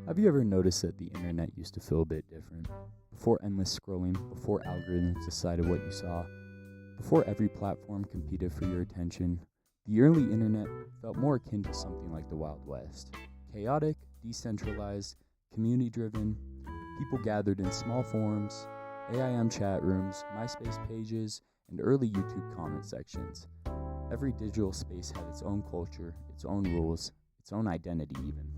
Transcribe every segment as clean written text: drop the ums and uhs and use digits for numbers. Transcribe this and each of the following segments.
Have you ever noticed that the internet used to feel a bit different? Before endless scrolling, before algorithms decided what you saw, before every platform competed for your attention, the early internet felt more akin to something like the Wild West. Chaotic, decentralized, community driven, people gathered in small forums, AIM chat rooms, MySpace pages, and early YouTube comment sections. Every digital space had its own culture, its own rules, its own identity, even.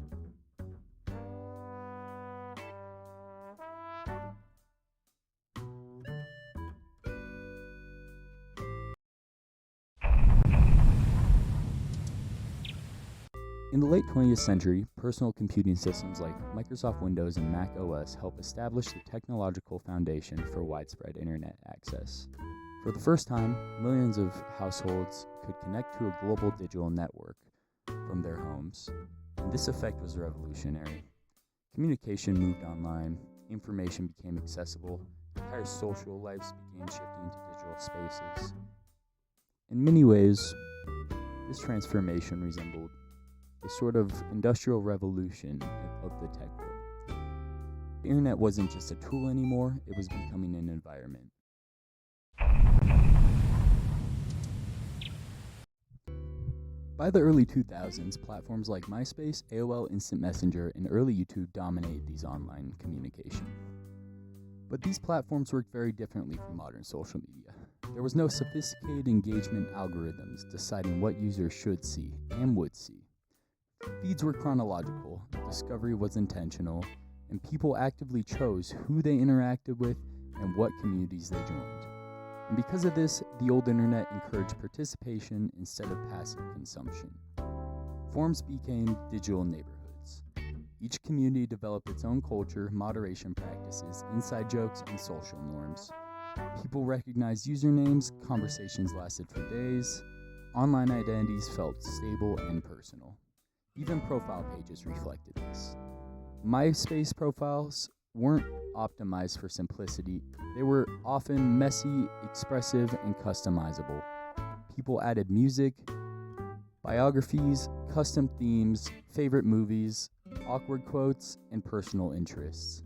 In the late 20th century, personal computing systems like Microsoft Windows and Mac OS helped establish the technological foundation for widespread internet access. For the first time, millions of households could connect to a global digital network from their homes, and this effect was revolutionary. Communication moved online, information became accessible, entire social lives began shifting to digital spaces. In many ways, this transformation resembled a sort of industrial revolution of the tech world. The internet wasn't just a tool anymore, it was becoming an environment. By the early 2000s, platforms like MySpace, AOL Instant Messenger, and early YouTube dominated these online communication. But these platforms worked very differently from modern social media. There was no sophisticated engagement algorithms deciding what users should see and would see. Feeds were chronological, discovery was intentional, and people actively chose who they interacted with and what communities they joined. And because of this, the old internet encouraged participation instead of passive consumption. Forums became digital neighborhoods. Each community developed its own culture, moderation practices, inside jokes, and social norms. People recognized usernames, conversations lasted for days, online identities felt stable and personal. Even profile pages reflected this. MySpace profiles weren't optimized for simplicity. They were often messy, expressive, and customizable. People added music, biographies, custom themes, favorite movies, awkward quotes, and personal interests.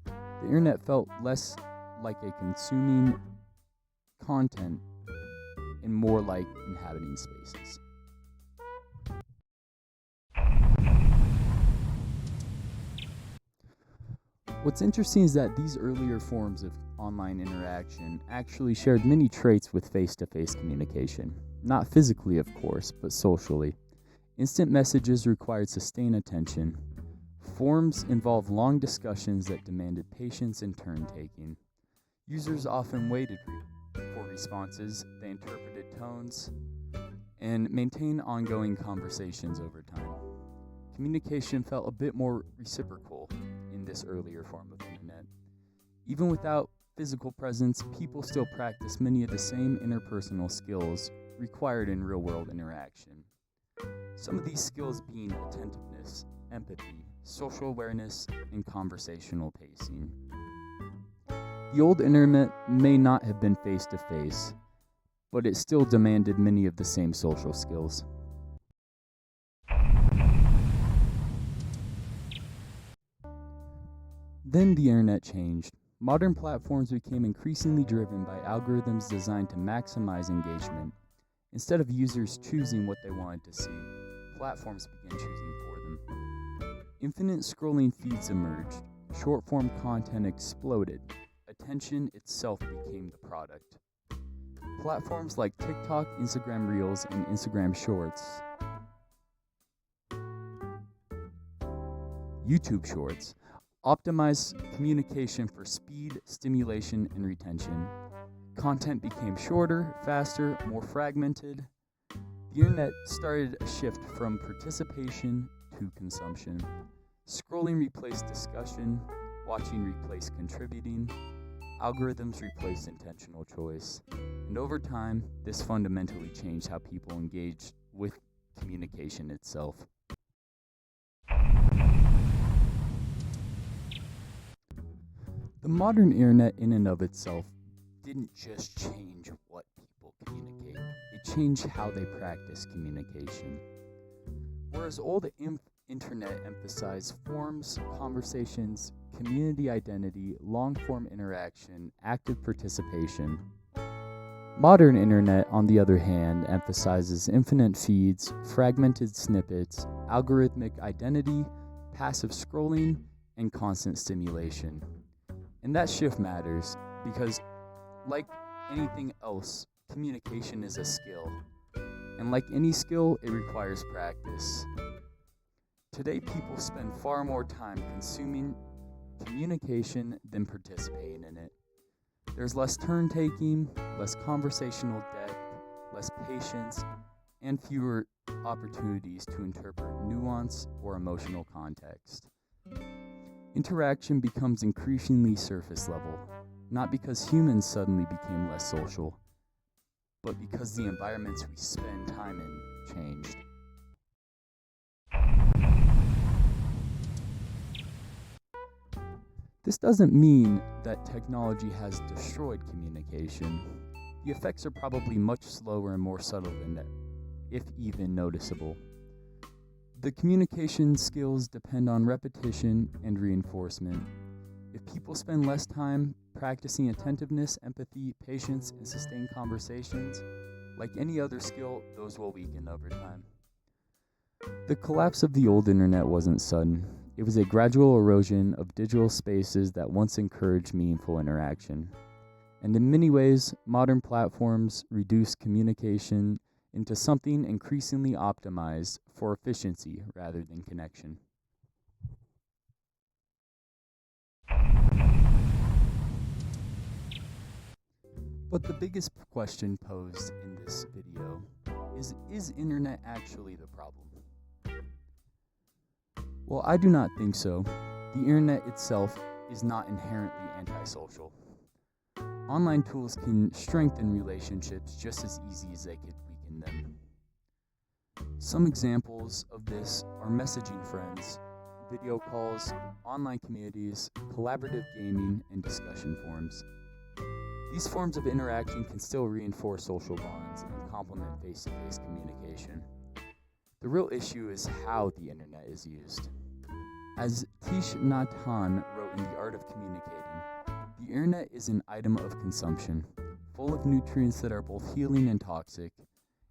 The internet felt less like a consuming content and more like inhabiting spaces. What's interesting is that these earlier forms of online interaction actually shared many traits with face-to-face communication. Not physically, of course, but socially. Instant messages required sustained attention. Forums involved long discussions that demanded patience and turn-taking. Users often waited for responses, they interpreted tones, and maintained ongoing conversations over time. Communication felt a bit more reciprocal in this earlier form of internet. Even without physical presence, people still practice many of the same interpersonal skills required in real-world interaction. Some of these skills being attentiveness, empathy, social awareness, and conversational pacing. The old internet may not have been face-to-face, but it still demanded many of the same social skills. Then the internet changed. Modern platforms became increasingly driven by algorithms designed to maximize engagement. Instead of users choosing what they wanted to see, platforms began choosing for them. Infinite scrolling feeds emerged. Short-form content exploded. Attention itself became the product. Platforms like TikTok, Instagram Reels, and Instagram Shorts, YouTube Shorts, optimized communication for speed, stimulation, and retention. Content became shorter, faster, more fragmented. The internet started a shift from participation to consumption. Scrolling replaced discussion, watching replaced contributing, algorithms replaced intentional choice. And over time, this fundamentally changed how people engaged with communication itself. The modern internet in and of itself didn't just change what people communicate, it changed how they practice communication. Whereas old internet emphasize forms, conversations, community identity, long-form interaction, active participation. Modern internet, on the other hand, emphasizes infinite feeds, fragmented snippets, algorithmic identity, passive scrolling, and constant stimulation. And that shift matters because, like anything else, communication is a skill. And like any skill, it requires practice. Today, people spend far more time consuming communication than participating in it. There's less turn-taking, less conversational depth, less patience, and fewer opportunities to interpret nuance or emotional context. Interaction becomes increasingly surface level, not because humans suddenly became less social, but because the environments we spend time in changed. This doesn't mean that technology has destroyed communication. The effects are probably much slower and more subtle than that, if even noticeable. The communication skills depend on repetition and reinforcement. If people spend less time practicing attentiveness, empathy, patience, and sustained conversations, like any other skill, those will weaken over time. The collapse of the old internet wasn't sudden. It was a gradual erosion of digital spaces that once encouraged meaningful interaction. And in many ways, modern platforms reduce communication into something increasingly optimized for efficiency rather than connection. But the biggest question posed in this video is internet actually the problem? Well, I do not think so. The internet itself is not inherently antisocial. Online tools can strengthen relationships just as easy as they could weaken them. Some examples of this are messaging friends, video calls, online communities, collaborative gaming, and discussion forums. These forms of interaction can still reinforce social bonds and complement face-to-face communication. The real issue is how the internet is used. As Thich Nhat Hanh wrote in The Art of Communicating, the internet is an item of consumption, full of nutrients that are both healing and toxic.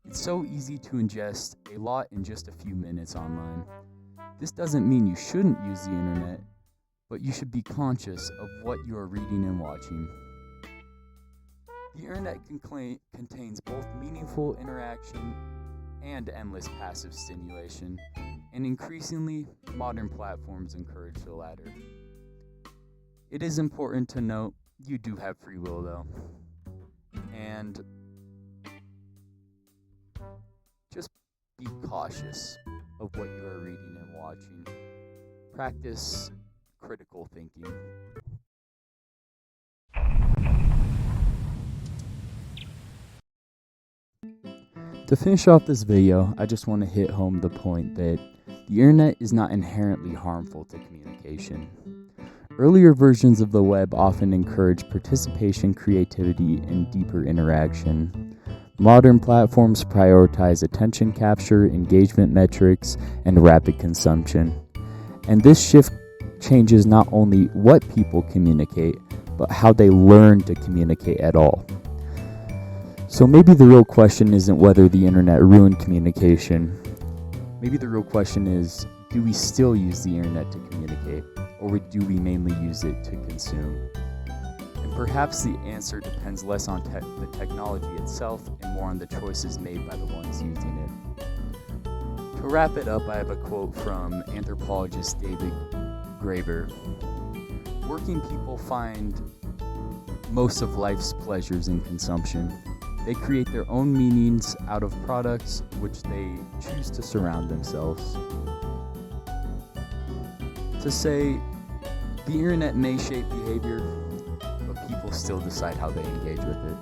It's so easy to ingest a lot in just a few minutes online. This doesn't mean you shouldn't use the internet, but you should be conscious of what you are reading and watching. The internet contains both meaningful interaction and endless passive stimulation, and increasingly, modern platforms encourage the latter. It is important to note you do have free will, though, and just be cautious of what you are reading and watching. Practice critical thinking. To finish off this video, I just want to hit home the point that the internet is not inherently harmful to communication. Earlier versions of the web often encourage participation, creativity, and deeper interaction. Modern platforms prioritize attention capture, engagement metrics, and rapid consumption. And this shift changes not only what people communicate, but how they learn to communicate at all. So maybe the real question isn't whether the internet ruined communication. Maybe the real question is, do we still use the internet to communicate, or do we mainly use it to consume? And perhaps the answer depends less on the technology itself and more on the choices made by the ones using it. To wrap it up, I have a quote from anthropologist David Graeber. Working people find most of life's pleasures in consumption. They create their own meanings out of products which they choose to surround themselves. To say, the internet may shape behavior, but people still decide how they engage with it.